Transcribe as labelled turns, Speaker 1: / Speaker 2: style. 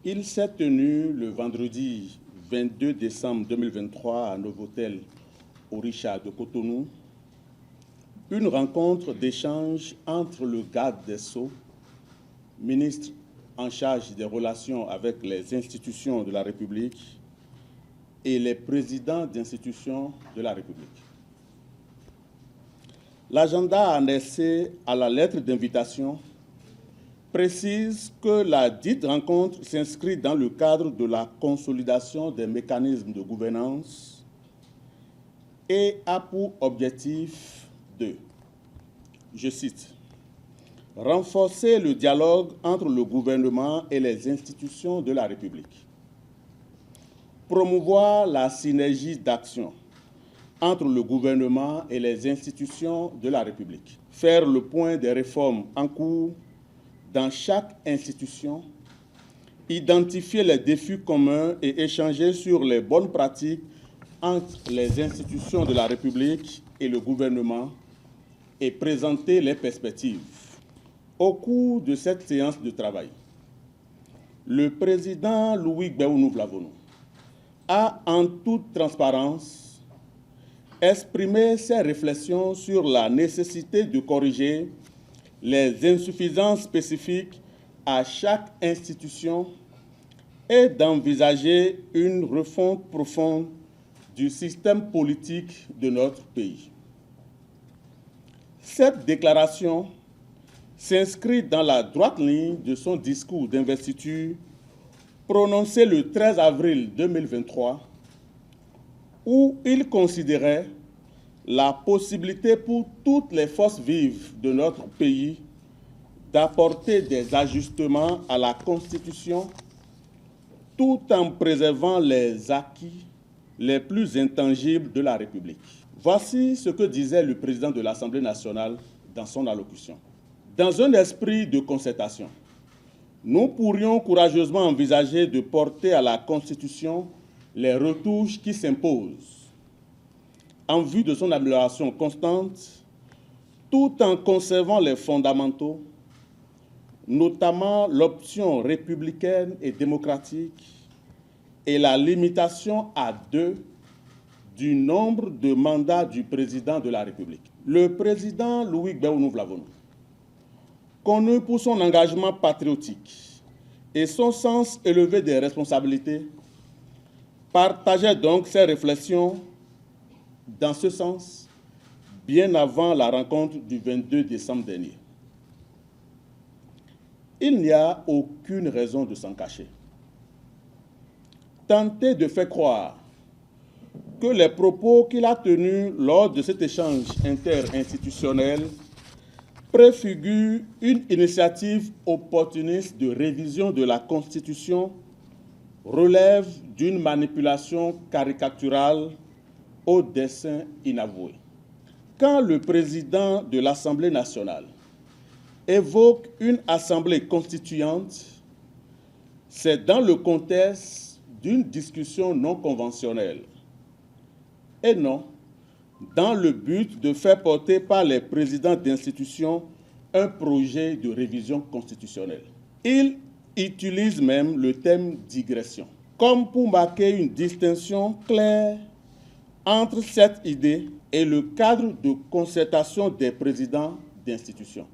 Speaker 1: Il s'est tenu le vendredi 22 décembre 2023 à Novotel, au Richard de Cotonou, une rencontre d'échange entre le garde des Sceaux, ministre en charge des relations avec les institutions de la République, et les présidents d'institutions de la République. L'agenda annexé à la lettre d'invitation précise que la dite rencontre s'inscrit dans le cadre de la consolidation des mécanismes de gouvernance et a pour objectif de, je cite, renforcer le dialogue entre le gouvernement et les institutions de la République, promouvoir la synergie d'action entre le gouvernement et les institutions de la République, faire le point des réformes en cours dans chaque institution, identifier les défis communs et échanger sur les bonnes pratiques entre les institutions de la République et le gouvernement et présenter les perspectives. Au cours de cette séance de travail, le président Louis Gbéounou Vlavono a en toute transparence exprimé ses réflexions sur la nécessité de corriger les insuffisances spécifiques à chaque institution et d'envisager une refonte profonde du système politique de notre pays. Cette déclaration s'inscrit dans la droite ligne de son discours d'investiture prononcé le 13 avril 2023, où il considérait la possibilité pour toutes les forces vives de notre pays d'apporter des ajustements à la Constitution tout en préservant les acquis les plus intangibles de la République. Voici ce que disait le président de l'Assemblée nationale dans son allocution. Dans un esprit de concertation, nous pourrions courageusement envisager de porter à la Constitution les retouches qui s'imposent en vue de son amélioration constante, tout en conservant les fondamentaux, notamment l'option républicaine et démocratique et la limitation à 2 du nombre de mandats du président de la République. Le président Louis Gbéounou Vlavono, connu pour son engagement patriotique et son sens élevé des responsabilités, partageait donc ses réflexions dans ce sens bien avant la rencontre du 22 décembre dernier. Il n'y a aucune raison de s'en cacher. Tenter de faire croire que les propos qu'il a tenus lors de cet échange interinstitutionnel préfigurent une initiative opportuniste de révision de la Constitution relève d'une manipulation caricaturale au dessein inavoué. Quand le président de l'Assemblée nationale évoque une assemblée constituante, c'est dans le contexte d'une discussion non conventionnelle et non dans le but de faire porter par les présidents d'institutions un projet de révision constitutionnelle. Il utilise même le terme digression, comme pour marquer une distinction claire entre cette idée et le cadre de concertation des présidents d'institutions.